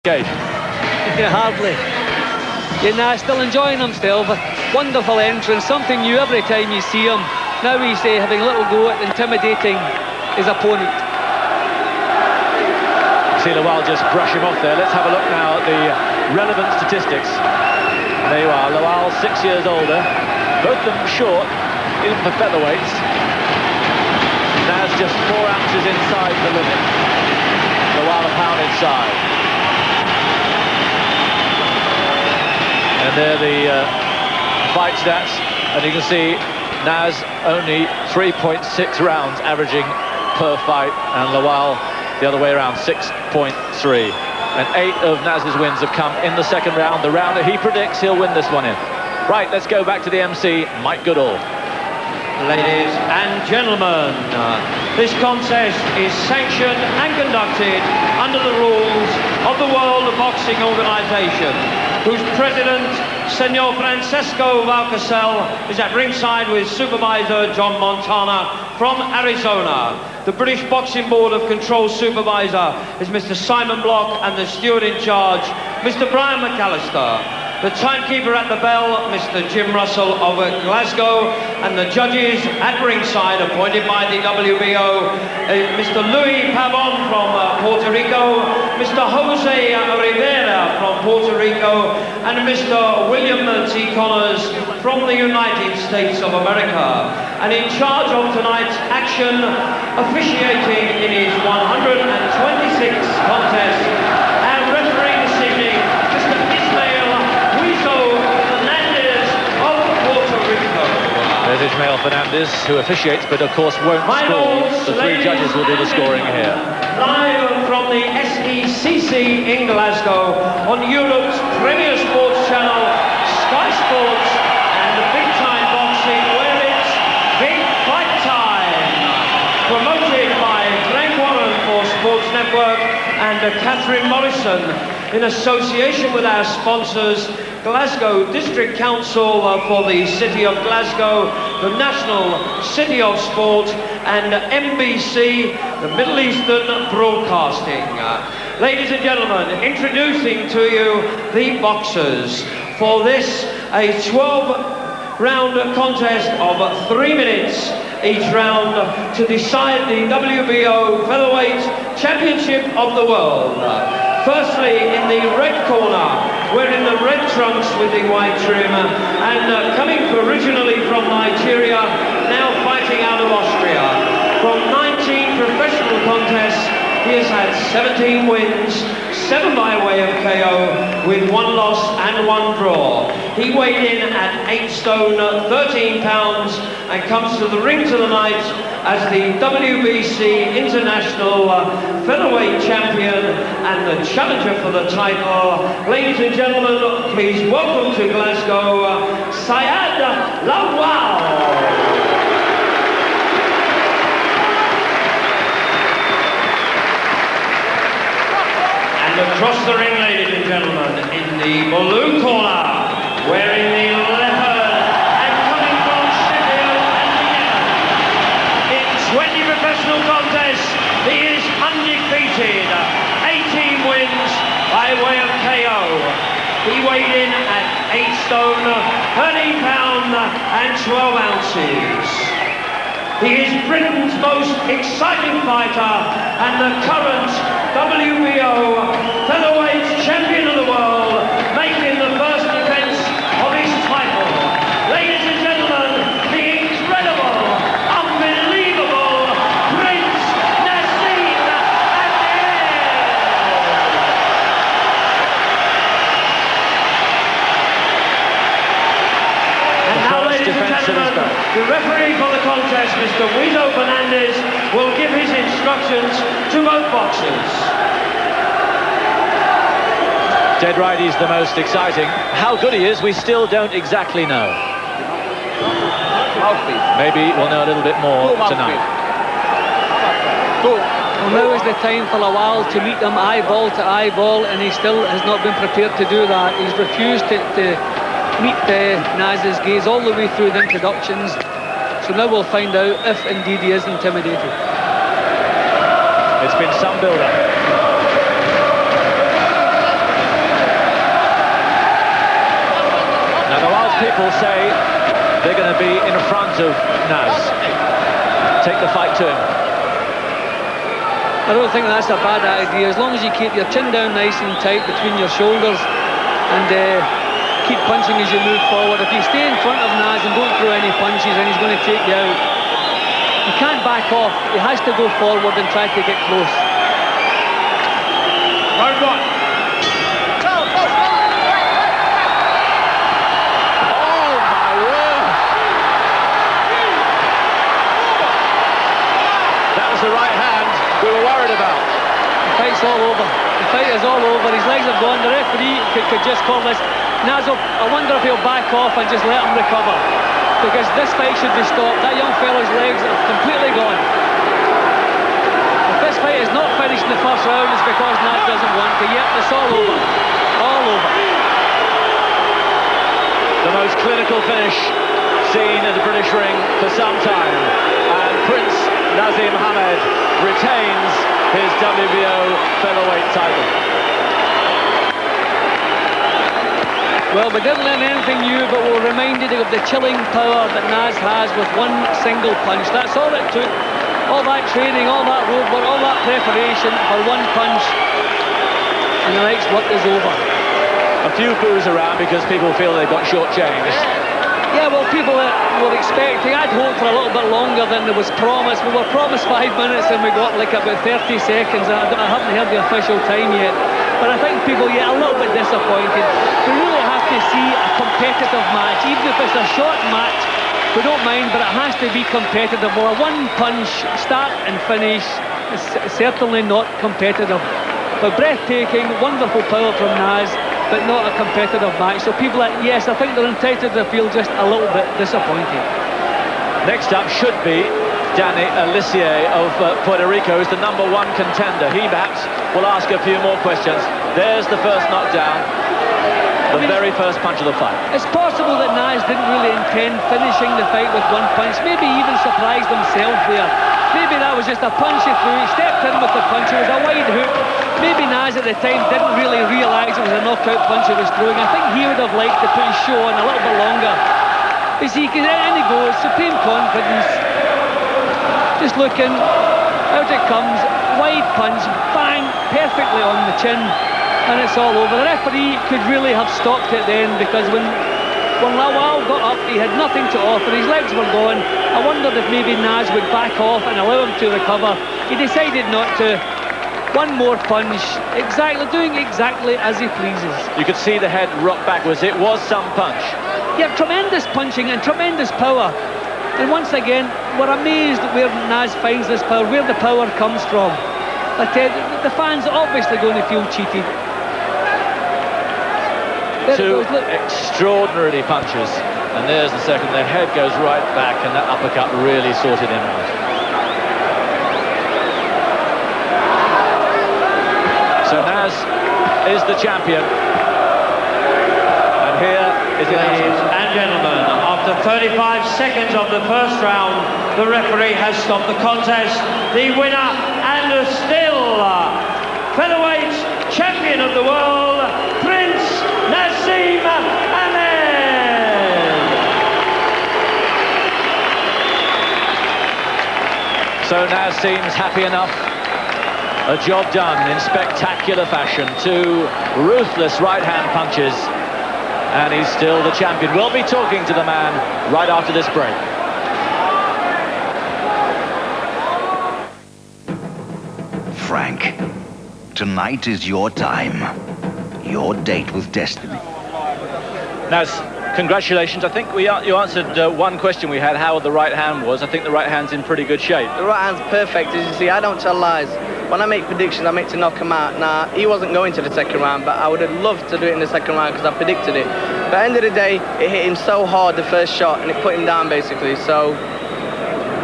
Gage. Yeah, hardly. Yeah, nah, still enjoying himself. Wonderful entrance, something new every time you see him. Now he's having a little go at intimidating his opponent. Said Lawal just brush him off there. Let's have a look now at the relevant statistics. There you are, Lawal 6 years older. Both of them short, even for featherweights. Naz just 4 ounces inside the limit. Lawal a pound inside. And there the fight stats, and you can see Naz only 3.6 rounds averaging per fight, and Lawal the other way around, 6.3. And 8 of Naz's wins have come in the second round, the round that he predicts he'll win this one in. Right, let's go back to the MC, Mike Goodall. Ladies and gentlemen, this contest is sanctioned and conducted under the rules of the World Boxing Organization, whose president, Senor Francesco Valcasel, is at ringside with supervisor John Montana from Arizona. The British Boxing Board of Control supervisor is Mr. Simon Block, and the steward in charge, Mr. Brian McAllister. The timekeeper at the bell, Mr. Jim Russell of Glasgow, and the judges at ringside, appointed by the WBO, Mr. Louis Pavon from Puerto Rico, Mr. Jose Rivera from Puerto Rico, and Mr. William T. Connors from the United States of America. And in charge of tonight's action, officiating in his 126th contest, and refereeing this evening, Mr. There's Ismael Fernandez, who officiates, but of course won't score. The 3 judges will do the scoring here. Live from the SECC in Glasgow, on Europe's premier sports channel, Sky Sports, and the Big Time Boxing, where it's Big Fight Time. Promoted by Frank Warren for Sports Network and Catherine Morrison, in association with our sponsors, Glasgow District Council for the City of Glasgow, the National City of Sport, and MBC, the Middle Eastern Broadcasting. Ladies and gentlemen, introducing to you the boxers for this, a 12-round contest of 3 minutes each round to decide the WBO Featherweight Championship of the World. Firstly, in the red corner, wearing the red trunks with the white trim, and coming originally from Nigeria, now fighting out of Austria. From 19 professional contests, he has had 17 wins, 7 by way of KO, with 1 loss and 1 draw. He weighed in at 8 stone, 13 pounds, and comes to the ring tonight as the WBC International Featherweight Champion and the challenger for the title. Ladies and gentlemen, please welcome to Glasgow, Said Lawal. Across the ring, ladies and gentlemen, in the blue corner, wearing the leopard and coming from Sheffield and in 20 professional contests, he is undefeated, 18 wins by way of KO. He weighed in at 8 stone, 13 pounds and 12 ounces. He is Britain's most exciting fighter and the current WBO Featherweight Champion of the World, making the first defense of his title. Ladies and gentlemen, the incredible, unbelievable Prince Naseem Hamed. And now, ladies and gentlemen, the referee for the contest, Mr. Wizo Fernandez, will give his instructions to both boxers. Dead right, he's the most exciting. How good he is, we still don't exactly know. Maybe we'll know a little bit more tonight. Well, now is the time for Lawal to meet him eyeball to eyeball, and he still has not been prepared to do that. He's refused to meet Naz's gaze all the way through the introductions. So now we'll find out if indeed he is intimidated. It's been some build-up. people say they're going to be in front of Naz. Take the fight to him. I don't think that's a bad idea, as long as you keep your chin down nice and tight between your shoulders and keep punching as you move forward. If you stay in front of Naz and don't throw any punches, then he's going to take you out. He can't back off. He has to go forward and try to get close. Round one. Oh my word! That was the right hand we were worried about. The fight's all over. The fight is all over. His legs have gone. The referee could just call this. Naz, I wonder if he'll back off and just let him recover, because this fight should be stopped. That young fellow's legs are completely gone. If this fight is not finished in the first round, it's because Naz doesn't want to. Yep, it's all over. All over. The most clinical finish seen in the British ring for some time. And Prince Naseem Hamed retains his WBO featherweight title. Well, we didn't learn anything new, but we were reminded of the chilling power that Naz has with one single punch. That's all it took. All that training, all that road work, all that preparation for one punch, and the night's work is over. A few boos around because people feel they've got shortchanged. Yeah, well, people were expecting, I'd hoped for a little bit longer than there was promised. We were promised 5 minutes and we got like about 30 seconds. I haven't heard the official time yet. But I think people get a little bit disappointed. We really have to see a competitive match. Even if it's a short match, we don't mind, but it has to be competitive. Well, a one-punch start and finish is certainly not competitive. But breathtaking, wonderful power from Naz, but not a competitive match. So people, yes, I think they're entitled to feel just a little bit disappointed. Next up should be Danny Alissier of Puerto Rico, who's the #1 contender. He perhaps will ask a few more questions. There's the first knockdown, the very first punch of the fight. It's possible that Naz didn't really intend finishing the fight with one punch, maybe even surprised himself there. Maybe that was just a punch he threw, he stepped in with the punch, it was a wide hook. Maybe Naz at the time didn't really realise it was a knockout punch he was throwing. I think he would have liked to put his show on a little bit longer. You see, in he goes, supreme confidence. Just looking, out it comes, wide punch, bang, perfectly on the chin, and it's all over. The referee could really have stopped it then, because when Lawal got up, he had nothing to offer, his legs were gone. I wondered if maybe Naz would back off and allow him to recover. He decided not to. One more punch, doing exactly as he pleases. You could see the head rock backwards. It was some punch. Yeah, tremendous punching and tremendous power. And once again, we're amazed at where Naz finds this power, where the power comes from. But the fans are obviously going to feel cheated. Two extraordinary punches. And there's the second. The head goes right back, and that uppercut really sorted him out. So Naz is the champion. And here is the Ladies and gentlemen, after 35 seconds of the first round, the referee has stopped the contest. The winner and still featherweight champion of the world, Prince Naseem Hamed. So Naz seems happy enough. A job done in spectacular fashion. 2 ruthless right-hand punches. And he's still the champion. We'll be talking to the man right after this break. Frank, tonight is your time. Your date with destiny. Naz, congratulations. I think you answered one question we had, how the right hand was. I think the right hand's in pretty good shape. The right hand's perfect. As you see, I don't tell lies. When I make predictions, I make to knock him out. Now, he wasn't going to the second round, but I would have loved to do it in the second round because I predicted it. But at the end of the day, it hit him so hard, the first shot, and it put him down, basically. So,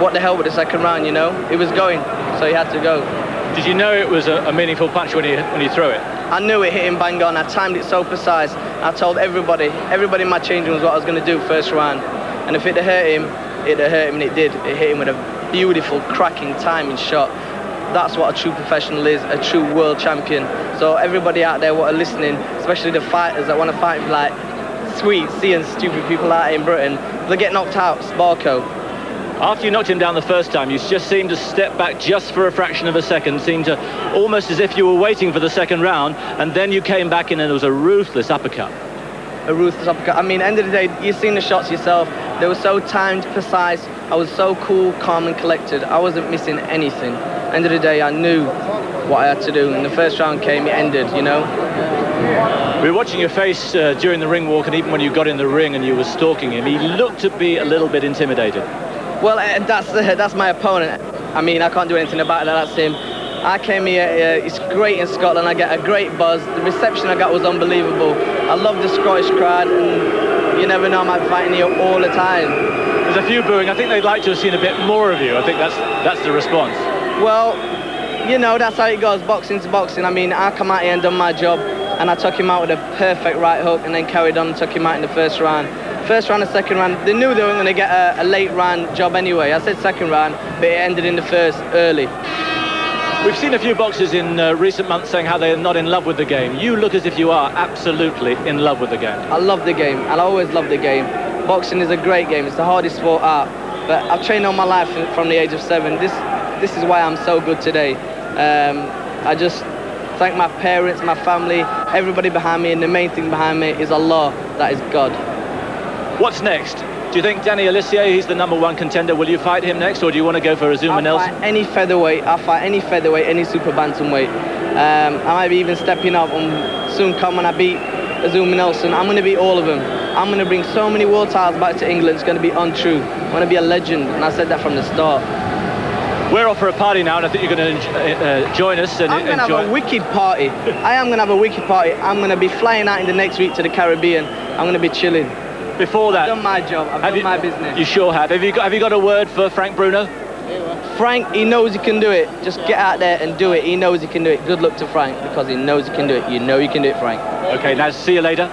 what the hell with the second round, you know? It was going, so he had to go. Did you know it was a meaningful punch when you threw it? I knew it hit him bang on. I timed it so precise. I told everybody in my changing rooms what I was going to do first round. And if it had hurt him, and it did. It hit him with a beautiful, cracking timing shot. That's what a true professional is, a true world champion. So everybody out there what are listening, especially the fighters that want to fight like sweet seeing stupid people out in Britain. They get knocked out, Sparko. After you knocked him down the first time, you just seemed to step back just for a fraction of a second, seemed to almost as if you were waiting for the second round, and then you came back in and it was a ruthless uppercut. A ruthless uppercut. I mean, end of the day, you've seen the shots yourself. They were so timed, precise. I was so cool, calm and collected. I wasn't missing anything. End of the day, I knew what I had to do. And the first round came, it ended, you know. We were watching your face during the ring walk, and even when you got in the ring and you were stalking him, he looked to be a little bit intimidated. Well, that's my opponent. I mean, I can't do anything about that. That's him. I came here, it's great in Scotland. I get a great buzz. The reception I got was unbelievable. I love the Scottish crowd, and you never know, I might be fighting here all the time. There's a few booing. I think they'd like to have seen a bit more of you. I think that's the response. Well, you know, that's how it goes, boxing to boxing. I mean, I come out here and done my job, and I took him out with a perfect right hook and then carried on and took him out in the first round. First round and second round, they knew they were going to get a late round job anyway. I said second round, but it ended in the first early. We've seen a few boxers in recent months saying how they're not in love with the game. You look as if you are absolutely in love with the game. I love the game, and I always love the game. Boxing is a great game. It's the hardest sport out, but I've trained all my life from the age of 7. This is why I'm so good today. I just thank my parents, my family, everybody behind me, and the main thing behind me is Allah, that is God. What's next? Do you think Danny Olissier, he's the #1 contender, will you fight him next, or do you want to go for Azuma Nelson? I'll fight any featherweight, any super bantamweight. I might be even stepping up and soon come when I beat Azuma Nelson. I'm going to beat all of them. I'm going to bring so many world titles back to England, it's going to be untrue. I'm going to be a legend, and I said that from the start. We're off for a party now, and I think you're going to join us and I'm going to have a wicked party. I am going to have a wicked party. I'm going to be flying out in the next week to the Caribbean. I'm going to be chilling. Before that, I've done my job. I've done my business. You sure have. Have you got a word for Frank Bruno? Frank, he knows he can do it. Just get out there and do it. He knows he can do it. Good luck to Frank because he knows he can do it. You know you can do it, Frank. Okay, now see you later.